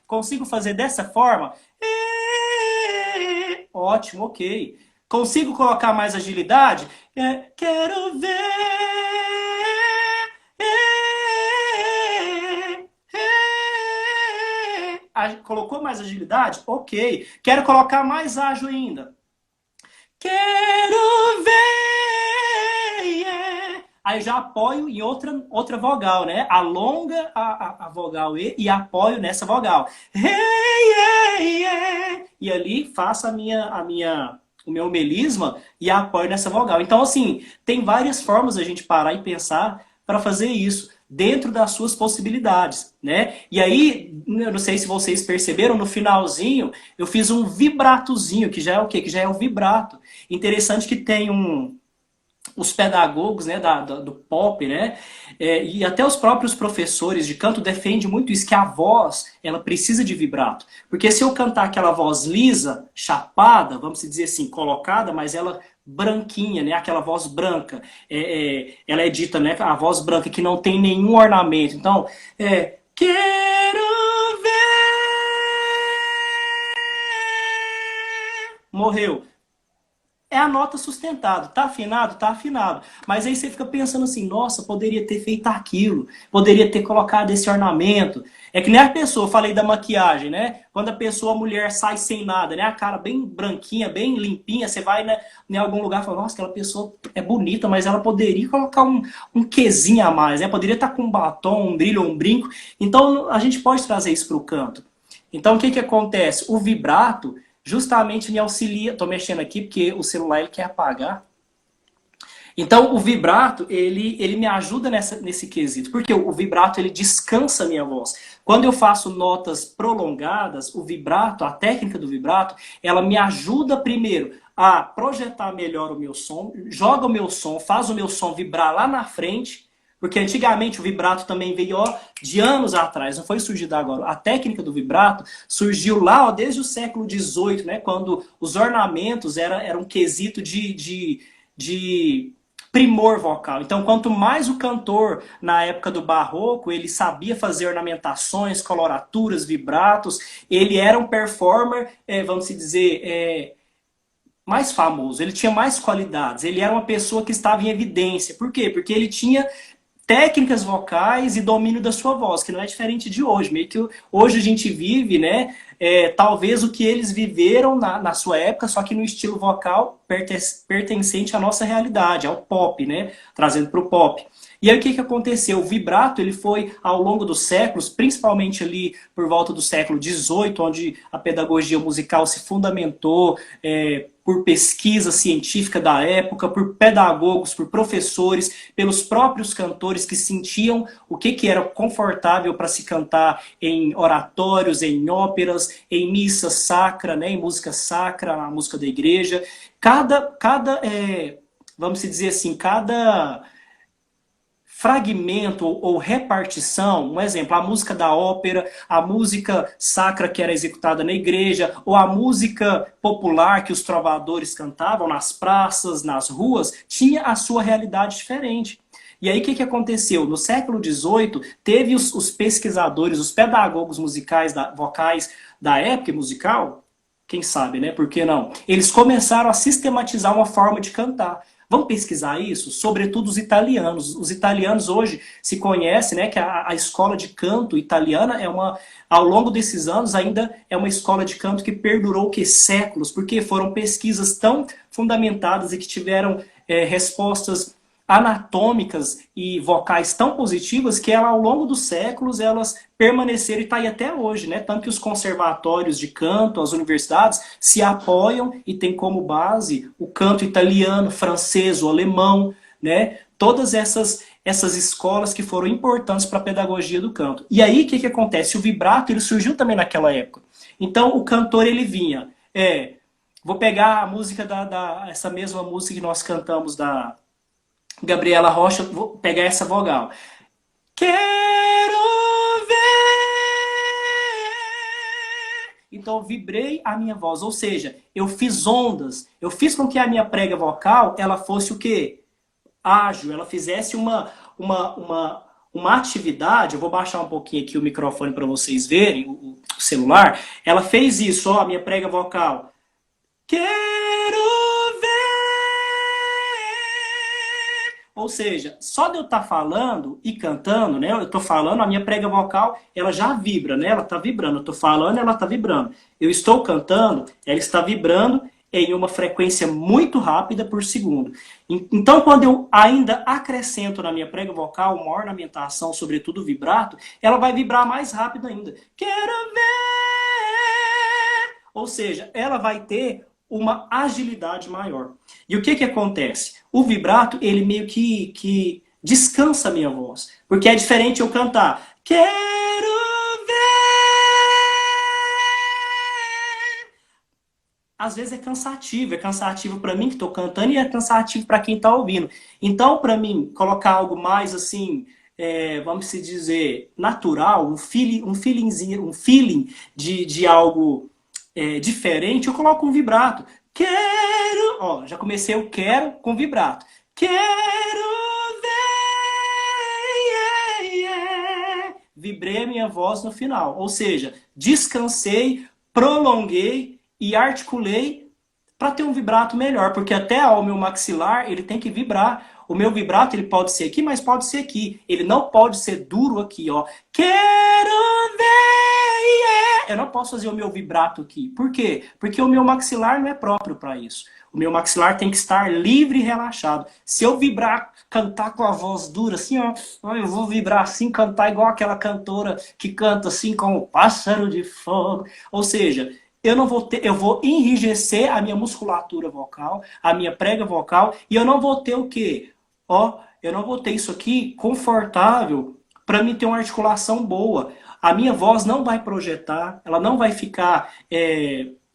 Consigo fazer dessa forma? Ótimo, ok. Consigo colocar mais agilidade? Quero ver. Colocou mais agilidade? Ok. Quero colocar mais ágil ainda. Quero ver. Aí já apoio em outra vogal, né? Alonga a vogal E apoio nessa vogal. E ali faço o meu melisma e apoio nessa vogal. Então, assim, tem várias formas a gente parar e pensar para fazer isso, dentro das suas possibilidades, né? E aí, eu não sei se vocês perceberam, no finalzinho, eu fiz um vibratozinho, que já é o quê? Que já é o vibrato. Interessante que tem os pedagogos, né, do pop, né, e até os próprios professores de canto defendem muito isso, que a voz, ela precisa de vibrato. Porque se eu cantar aquela voz lisa, chapada, vamos dizer assim, colocada, mas ela branquinha, né, aquela voz branca, ela é dita, né, a voz branca que não tem nenhum ornamento. Então, quero ver... Morreu. É a nota sustentada. Tá afinado? Tá afinado. Mas aí você fica pensando assim, nossa, poderia ter feito aquilo, poderia ter colocado esse ornamento. É que nem a pessoa, eu falei da maquiagem, né? Quando a mulher sai sem nada, né? A cara bem branquinha, bem limpinha, você vai, né, em algum lugar e fala, nossa, aquela pessoa é bonita, mas ela poderia colocar um quezinho a mais, né? Poderia estar com um batom, um brilho, um brinco. Então a gente pode trazer isso para o canto. Então o que acontece? O vibrato justamente me auxilia, tô mexendo aqui porque o celular ele quer apagar. Então o vibrato, ele me ajuda nesse quesito, porque o vibrato ele descansa a minha voz. Quando eu faço notas prolongadas, o vibrato, a técnica do vibrato, ela me ajuda primeiro a projetar melhor o meu som, joga o meu som, faz o meu som vibrar lá na frente. Porque antigamente o vibrato também veio de anos atrás, não foi surgido agora. A técnica do vibrato surgiu lá desde o século XVIII, né, quando os ornamentos eram um quesito de primor vocal. Então, quanto mais o cantor, na época do barroco, ele sabia fazer ornamentações, coloraturas, vibratos, ele era um performer, vamos dizer... mais famoso, ele tinha mais qualidades, ele era uma pessoa que estava em evidência. Por quê? Porque ele tinha técnicas vocais e domínio da sua voz, que não é diferente de hoje. Meio que hoje a gente vive, né, talvez o que eles viveram na sua época, só que no estilo vocal pertencente à nossa realidade, ao pop, né, trazendo para o pop. E aí o que aconteceu? O vibrato ele foi ao longo dos séculos, principalmente ali por volta do século XVIII, onde a pedagogia musical se fundamentou por pesquisa científica da época, por pedagogos, por professores, pelos próprios cantores que sentiam o que era confortável para se cantar em oratórios, em óperas, em missa sacra, né, em música sacra, na música da igreja. Vamos dizer assim, cada fragmento ou repartição, um exemplo, a música da ópera, a música sacra que era executada na igreja, ou a música popular que os trovadores cantavam nas praças, nas ruas, tinha a sua realidade diferente. E aí o que aconteceu? No século XVIII, teve os pesquisadores, os pedagogos musicais, vocais da época musical, quem sabe, né? Por que não? Eles começaram a sistematizar uma forma de cantar. Vamos pesquisar isso? Sobretudo os italianos. Os italianos hoje se conhecem, né, que a escola de canto italiana ao longo desses anos ainda é uma escola de canto que perdurou séculos, porque foram pesquisas tão fundamentadas e que tiveram respostas anatômicas e vocais tão positivas que ela, ao longo dos séculos elas permaneceram e está aí até hoje, né? Tanto que os conservatórios de canto, as universidades se apoiam e tem como base o canto italiano, francês, o alemão, né? Todas essas escolas que foram importantes para a pedagogia do canto. E aí o que acontece? O vibrato ele surgiu também naquela época. Então o cantor ele vinha, vou pegar a música essa mesma música que nós cantamos da Gabriela Rocha, vou pegar essa vogal. Quero ver. Então eu vibrei a minha voz, ou seja, eu fiz ondas, eu fiz com que a minha prega vocal, ela fosse o quê? Ágil, ela fizesse uma atividade, eu vou baixar um pouquinho aqui o microfone para vocês verem, o celular, ela fez isso, ó, a minha prega vocal. Quero ver. Ou seja, só de eu estar falando e cantando, né? Eu estou falando, a minha prega vocal, ela já vibra, né? Ela está vibrando. Eu estou falando, ela está vibrando. Eu estou cantando, ela está vibrando em uma frequência muito rápida por segundo. Então, quando eu ainda acrescento na minha prega vocal uma ornamentação, sobretudo vibrato, ela vai vibrar mais rápido ainda. Quero ver! Ou seja, ela vai ter uma agilidade maior. E o que acontece? O vibrato, ele meio que descansa a minha voz. Porque é diferente eu cantar. Quero ver. Às vezes é cansativo para mim que estou cantando e é cansativo para quem está ouvindo. Então, para mim, colocar algo mais assim, vamos se dizer, natural, um feeling de algo diferente, eu coloco um vibrato. Quero, ó, já comecei o quero com vibrato. Quero ver, vibrei a minha voz no final. Ou seja, descansei, prolonguei e articulei para ter um vibrato melhor, porque até o meu maxilar, ele tem que vibrar. O meu vibrato, ele pode ser aqui, mas pode ser aqui. Ele não pode ser duro aqui, ó. Quero ver, eu não posso fazer o meu vibrato aqui. Por quê? Porque o meu maxilar não é próprio para isso. O meu maxilar tem que estar livre e relaxado. Se eu vibrar, cantar com a voz dura, assim, ó, eu vou vibrar assim, cantar igual aquela cantora que canta assim com o pássaro de fogo. Ou seja, eu vou enrijecer a minha musculatura vocal, a minha prega vocal, e eu não vou ter o quê? Ó, eu não vou ter isso aqui confortável para mim ter uma articulação boa. A minha voz não vai projetar, ela não vai ficar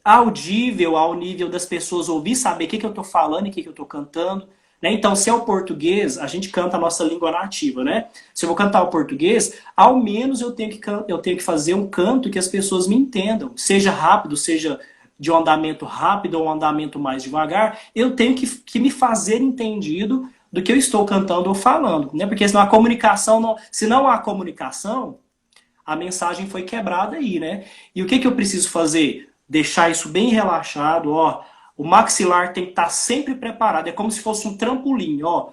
audível ao nível das pessoas ouvir, saber o que eu estou falando e o que eu estou cantando. Né? Então, se é o português, a gente canta a nossa língua nativa, né? Se eu vou cantar o português, ao menos eu tenho que fazer um canto que as pessoas me entendam. Seja rápido, seja de um andamento rápido ou um andamento mais devagar, eu tenho que me fazer entendido do que eu estou cantando ou falando. Né? Porque senão a comunicação, se não há comunicação, a mensagem foi quebrada aí, né? E o que eu preciso fazer? Deixar isso bem relaxado, ó. O maxilar tem que estar sempre preparado. É como se fosse um trampolim, ó.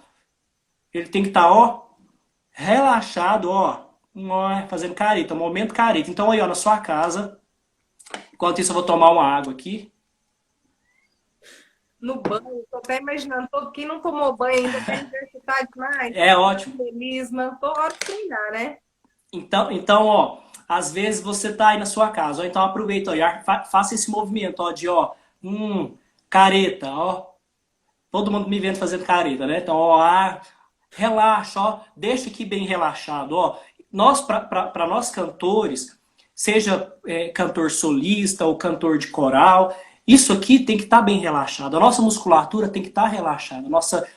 Ele tem que estar, ó, relaxado, ó. Fazendo careta, momento careta. Então aí, ó, na sua casa. Enquanto isso, eu vou tomar uma água aqui. No banho, tô até imaginando, quem não tomou banho ainda está exercitando tá demais. É ótimo. Melisma, tô hora de treinar, né? Então, ó, às vezes você tá aí na sua casa, ó, então aproveita, ó, e faça esse movimento, ó, de, ó, careta, ó, todo mundo me vendo fazendo careta, né? Então, ó, relaxa, ó, deixa aqui bem relaxado, ó. Para nós cantores, seja cantor solista ou cantor de coral, isso aqui tem que estar bem relaxado. A nossa musculatura tem que estar relaxada.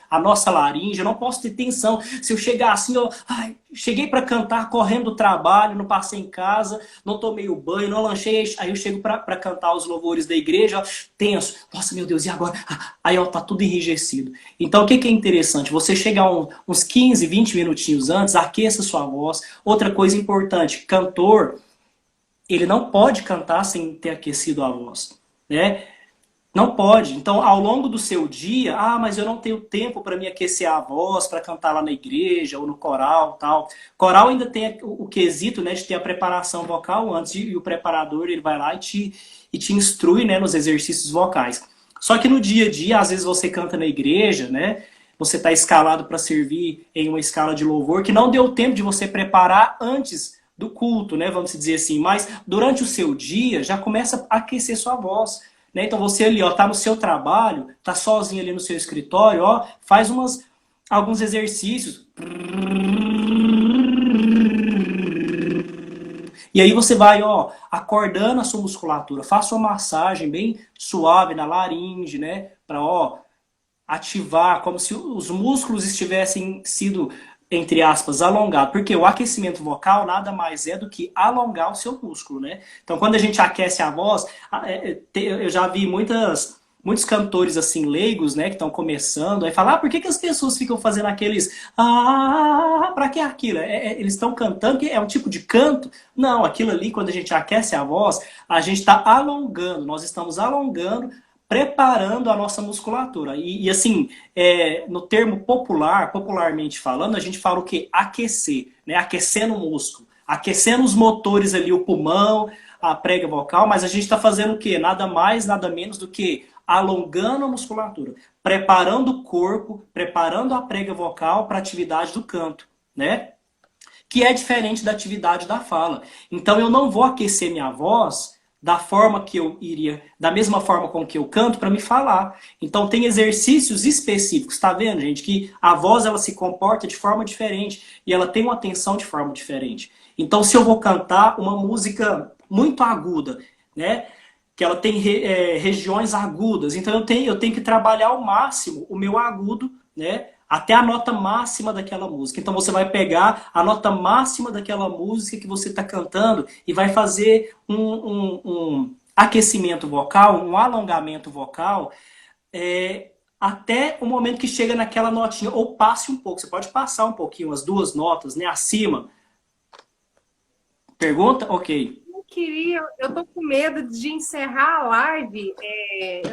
A nossa laringe, eu não posso ter tensão. Se eu chegar assim, ó, cheguei para cantar correndo do trabalho, não passei em casa, não tomei o banho, não lanchei, aí eu chego para cantar os louvores da igreja, ó, tenso. Nossa, meu Deus, e agora? Aí, ó, tá tudo enrijecido. Então, o que é interessante? Você chegar uns 15, 20 minutinhos antes, aqueça sua voz. Outra coisa importante, cantor, ele não pode cantar sem ter aquecido a voz, né? Não pode. Então, ao longo do seu dia, mas eu não tenho tempo para me aquecer a voz, para cantar lá na igreja ou no coral, tal. Coral ainda tem o quesito, né, de ter a preparação vocal antes, e o preparador ele vai lá e te instrui, né, nos exercícios vocais. Só que no dia a dia, às vezes você canta na igreja, né? Você está escalado para servir em uma escala de louvor que não deu tempo de você preparar antes do culto, né? Vamos dizer assim. Mas durante o seu dia já começa a aquecer sua voz, né? Então você ali, ó, tá no seu trabalho, tá sozinho ali no seu escritório, ó, faz alguns exercícios. E aí você vai, ó, acordando a sua musculatura. Faça uma massagem bem suave na laringe, né? Para, ó, ativar, como se os músculos estivessem sido, entre aspas, alongados. Porque o aquecimento vocal nada mais é do que alongar o seu músculo, né? Então, quando a gente aquece a voz, eu já vi muitos cantores assim leigos, né, que estão começando, aí falam, por que as pessoas ficam fazendo aqueles pra que aquilo? Eles estão cantando, que é um tipo de canto? Não, aquilo ali, quando a gente aquece a voz, a gente está alongando, nós estamos alongando, preparando a nossa musculatura. E assim, no termo popular, popularmente falando, a gente fala o quê? Aquecer, né? Aquecendo o músculo, aquecendo os motores ali, o pulmão, a prega vocal, mas a gente está fazendo o quê? Nada mais, nada menos do que alongando a musculatura, preparando o corpo, preparando a prega vocal para a atividade do canto, né? Que é diferente da atividade da fala. Então eu não vou aquecer minha voz da forma que eu iria, da mesma forma com que eu canto para me falar. Então tem exercícios específicos, tá vendo, gente, que a voz ela se comporta de forma diferente e ela tem uma tensão de forma diferente. Então se eu vou cantar uma música muito aguda, né, que ela tem regiões agudas, então eu tenho que trabalhar ao máximo o meu agudo, né, até a nota máxima daquela música. Então você vai pegar a nota máxima daquela música que você está cantando e vai fazer um aquecimento vocal, um alongamento vocal, até o momento que chega naquela notinha, ou passe um pouco. Você pode passar um pouquinho, as duas notas, né, acima. Pergunta? Ok. Eu tô com medo de encerrar a live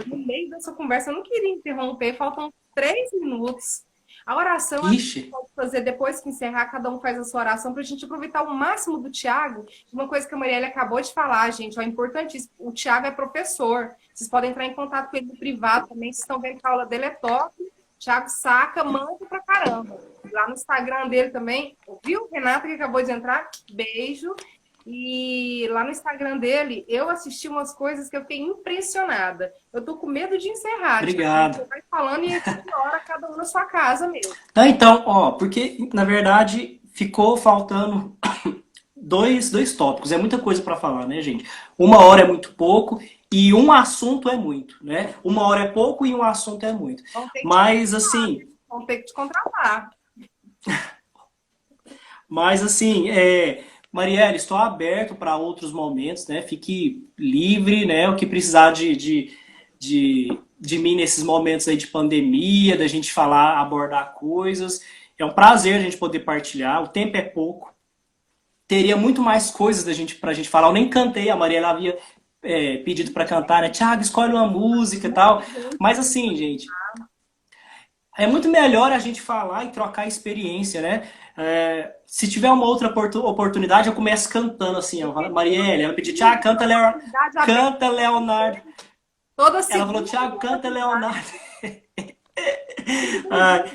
no meio dessa conversa. Eu não queria interromper, faltam 3 minutos. A oração a gente pode fazer depois que encerrar, cada um faz a sua oração para a gente aproveitar o máximo do Tiago. Uma coisa que a Marielle acabou de falar, gente, é importantíssimo. O Tiago é professor. Vocês podem entrar em contato com ele no privado também. Vocês estão vendo que a aula dele é top. Tiago saca, manda pra caramba. Lá no Instagram dele também. Viu, Renata, que acabou de entrar? Beijo. E lá no Instagram dele, eu assisti umas coisas que eu fiquei impressionada. Eu tô com medo de encerrar. Obrigado. Tipo, você vai falando e hora cada um na sua casa mesmo. Então, ó, porque na verdade ficou faltando dois tópicos. É muita coisa para falar, né, gente? 1 hora é muito pouco e um assunto é muito, né? 1 hora é pouco e um assunto é muito. Mas assim, vão ter que te contratar. Mas assim, Marielle, estou aberto para outros momentos, né? Fique livre, né? O que precisar de mim nesses momentos aí de pandemia, da gente falar, abordar coisas. É um prazer a gente poder partilhar. O tempo é pouco. Teria muito mais coisas pra gente falar. Eu nem cantei, a Marielle havia pedido para cantar, né? Thiago, escolhe uma música e tal. Mas assim, gente, é muito melhor a gente falar e trocar experiência, né? Se tiver uma outra oportunidade, eu começo cantando assim. Marielle, ela pediu, Thiago, canta Leonardo. Ela falou, Thiago, canta Leonardo.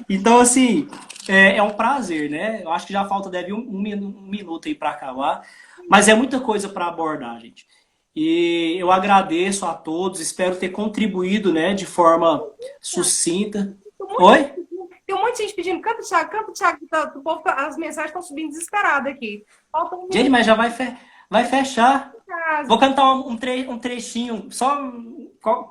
Então, assim, É um prazer, né? Eu acho que já falta, deve um minuto aí para acabar, mas é muita coisa para abordar, gente. E eu agradeço a todos, espero ter contribuído, né, de forma sucinta. Oi? Tem um monte de gente pedindo, canta o Thiago, o povo, as mensagens estão subindo desesperadas aqui. Falta um Gente, minuto mas já vai fechar. de casa. Vou cantar um trechinho, só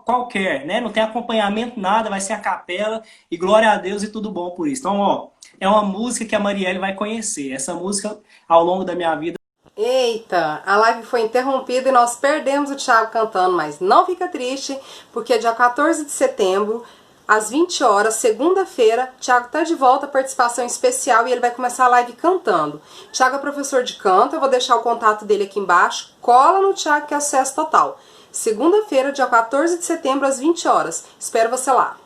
qualquer, né? Não tem acompanhamento, nada, vai ser a capela, e glória a Deus e tudo bom por isso. Então, ó, é uma música que a Marielle vai conhecer. Essa música, ao longo da minha vida. Eita, a live foi interrompida e nós perdemos o Thiago cantando, mas não fica triste, porque dia 14 de setembro, às 20 horas, segunda-feira, Thiago tá de volta, participação especial, e ele vai começar a live cantando. Thiago é professor de canto, eu vou deixar o contato dele aqui embaixo, cola no Thiago que é acesso total. Segunda-feira, dia 14 de setembro, às 20 horas. Espero você lá.